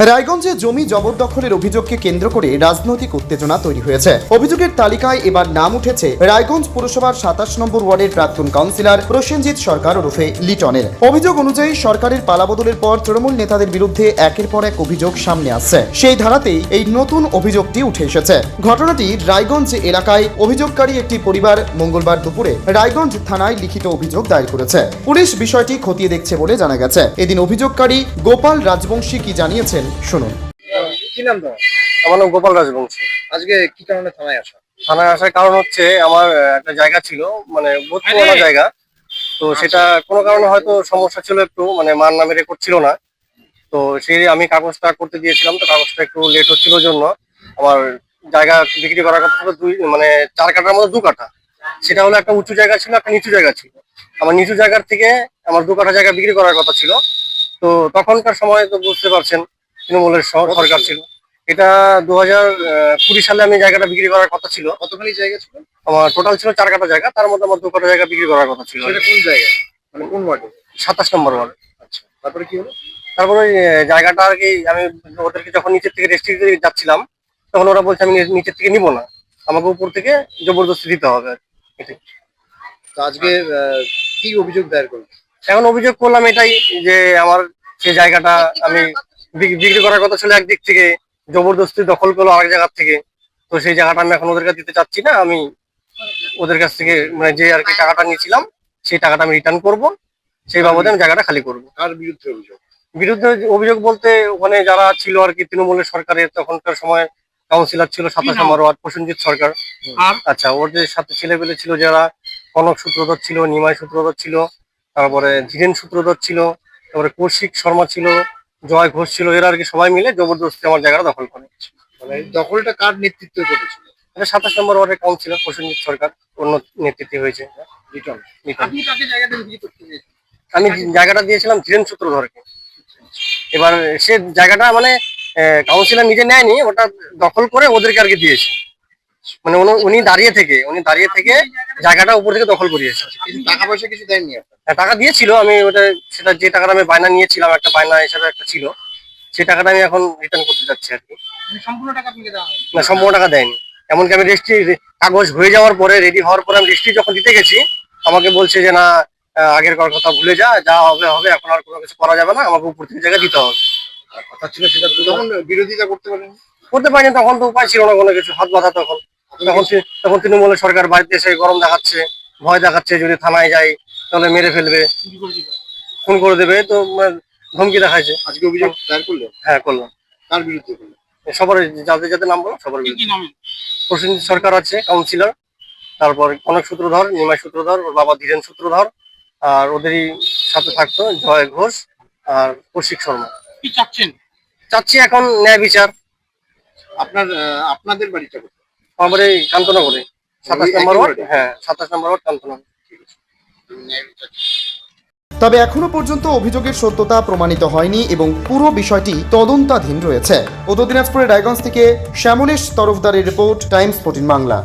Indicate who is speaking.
Speaker 1: রায়গঞ্জে জমি জবরদখলের অভিযোগকে কেন্দ্র করে রাজনৈতিক উত্তেজনা তৈরি হয়েছে। অভিযোগের তালিকায় এবার নাম উঠেছে রায়গঞ্জ পুরসভার ২৭ নম্বর ওয়ার্ডের প্রাক্তন কাউন্সিলর প্রসেনজিৎ সরকার ওরফে লিটনের। অভিযোগ অনুযায়ী সরকারের পালাবদলের পর তৃণমূল নেতাদের বিরুদ্ধে একের পর এক অভিযোগ সামনে আসছে। সেই ধারাতেই এই নতুন অভিযোগটি উঠে এসেছে। ঘটনাটি রায়গঞ্জ এলাকায় অভিযোগকারী একটি পরিবার মঙ্গলবার দুপুরে রায়গঞ্জ থানায় লিখিত অভিযোগ দায়ের করেছে। পুলিশ বিষয়টি খতিয়ে দেখছে বলে জানা গেছে। এদিন অভিযোগকারী গোপাল রাজবংশী কি জানিয়েছেন শুনুন।
Speaker 2: কি নাম তোমার?
Speaker 3: আমার নাম গোপাল রাজবংশী।
Speaker 2: আজকে কি কারণে থানায় আসা?
Speaker 3: থানায় আসার কারণ হচ্ছে আমার একটা জায়গা ছিল, মানে বহুত পুরোনো জায়গা। তো সেটা কোনো কারণে হয়তো সমস্যা ছিল, একটু মানে মার নামে রেকর্ড ছিল না। তো সেই আমি কাগজটা করতে দিয়েছিলাম, তো কাগজটা একটু লেট হচ্ছিল জন্য আমার জায়গা বিক্রি করার কথা ছিল 4 কাঠার মধ্যে 2 কাঠা। সেটা হলো একটা উঁচু জায়গা ছিল, একটা নিচু জায়গা ছিল। আমার নিচু জায়গার থেকে আমার 2 কাঠা জায়গা বিক্রি করার কথা ছিল। তো তখনকার সময় তো বুঝতে পারছেন তৃণমূলের সরকার ছিল। এটা 2020 সালে আমি জায়গাটা বিক্রি করার কথা ছিল।
Speaker 2: কতখানি জায়গা ছিল?
Speaker 3: আমার টোটাল ছিল 4 কাঠা জায়গা, তার মধ্যে আমার 2 কাঠা জায়গা বিক্রি করার কথা ছিল।
Speaker 2: সেটা কোন জায়গায়, মানে কোন ওয়ার্ডে?
Speaker 3: 27 নম্বর ওয়ার্ড।
Speaker 2: আচ্ছা, তারপরে কি হলো?
Speaker 3: তারপরে ওই জায়গাটা আর কি আমি ওদেরকে যখন নিচের থেকে রেস্ট্রি দিতে যাচ্ছিলাম, তখন ওরা বলছে আমি নিচের থেকে নিবো না, আমাকে উপর থেকে জবরদস্তি দিতে হবে আর কি।
Speaker 2: তো আজকে কি অভিযোগ দায়ের করবে?
Speaker 3: এখন অভিযোগ করলাম এটাই যে আমার সেই জায়গাটা আমি বিক্রি করার কথা ছিল একদিক থেকে, জবরদস্তি দখল করলো আরেক জায়গার থেকে। তো সেই জায়গাটা আমি এখন ওদের কাছে দিতে চাচ্ছি না। আমি ওদের কাছ থেকে মানে যে আর কি টাকাটা নিয়েছিলাম সেই টাকাটা আমি রিটার্ন করব, সেই বাবদে আমি জায়গাটা খালি করবো।
Speaker 2: কার বিরুদ্ধে অভিযোগ?
Speaker 3: বিরুদ্ধে অভিযোগ বলতে ওখানে যারা ছিল আর কি তৃণমূলের সরকারের তখনকার সময় কাউন্সিলর ছিল 27 নম্বর ওয়ার্ড প্রসেনজিৎ সরকার। আচ্ছা, ওদের সাথে ছেলেপেলে ছিল যারা কনক সূত্রধর ছিল, নিমাই সূত্রধর ছিল, তারপরে ধীরেন সূত্রধর ছিল, তারপরে কৌশিক শর্মা ছিল, জয় ঘোষ ছিল। এরা আর কি সবাই মিলে জবরদস্তি আমার জায়গাটা দখল করে।
Speaker 2: মানে এই দখলটা কার নেতৃত্বে করেছিল?
Speaker 3: এটা 27 নম্বর ওয়ার্ডের কাউন্সিলর প্রসেনজিৎ সরকার, অন্য নেতৃত্বে হয়েছে।
Speaker 2: লিটন।
Speaker 3: আমি জায়গাটা দিয়েছিলাম ধীরেন সূত্রধরকে। এবার সে জায়গাটা মানে কাউন্সিলর নিজে নেয়নি, ওটা দখল করে ওদেরকে আর কি দিয়েছে। মানে উনি দাঁড়িয়ে থেকে জায়গাটা উপর থেকে দখল করিয়েছে।
Speaker 2: কিছু টাকা পয়সা কিছু দেননি আপনার?
Speaker 3: হ্যাঁ, টাকা দিয়েছিল। আমি ওটা সেটা যে টাকাটা আমি বায়না নিয়েছিলাম, একটা বায়না হিসাবে একটা ছিল, সেই টাকাটা আমি এখন রিটার্ন করতে যাচ্ছি আর কি।
Speaker 2: সম্পূর্ণ টাকা আপনাকে দেওয়া হয়নি?
Speaker 3: না, সম্পূর্ণ টাকা দেয়নি। এমনকি আমি রেজিস্ট্রি কাগজ হয়ে যাওয়ার পরে, রেডি হওয়ার পরে আমি রেজিস্ট্রি যখন দিতে গেছি, আমাকে বলছে যে না, আগের কথা ভুলে যা হবে হবে, এখন আর কোনো কিছু করা যাবে না, আমাকে উপর থেকে জায়গা দিতে হবে।
Speaker 2: কথা ছিল সেটা তখন বিরোধিতা করতে পারেন?
Speaker 3: করতে পারিনি, তখন তো উপায় ছিল না কোনো কিছু, হাত বাঁধা। তখন তৃণমূলের সরকার বাড়িতে এসে গরম দেখাচ্ছে, ভয় দেখাচ্ছে, যদি থানায় যাই তাহলে মেরে ফেলবে, খুন করে দেবে। তো ধমকি দেখাইছে।
Speaker 2: আজকে অভিযোগ দায়ের করলেন?
Speaker 3: হ্যাঁ, করলাম।
Speaker 2: কার বিরুদ্ধে করলেন?
Speaker 3: সবার যাদের নাম বলো সবার বিরুদ্ধে। প্রসেনজিৎ সরকার আছে কাউন্সিলর, তারপর কনক সূত্রধর, নিমাই সূত্রধর, ওর বাবা ধীরেন সূত্রধর, আর ওদেরই সাথে থাকতো জয় ঘোষ আর কৌশিক শর্মা।
Speaker 2: কি চাচ্ছেন?
Speaker 3: চাচ্ছি এখন ন্যায় বিচার।
Speaker 2: আপনাদের বাড়িটা কোথায়?
Speaker 3: আমার বাড়ি কান্তনগরে, 27 নম্বর ওয়ার্ড। হ্যাঁ, 27 নম্বর ওয়ার্ড, কান্তনগর।
Speaker 1: তবে এখনো পর্যন্ত অভিযোগের সত্যতা প্রমাণিত হয়নি এবং পুরো বিষয়টি তদন্তাধীন রয়েছে। উত্তর দিনাজপুরের রায়গঞ্জ থেকে শ্যামলেশ তরফদারের রিপোর্ট, টাইমস 14 বাংলা।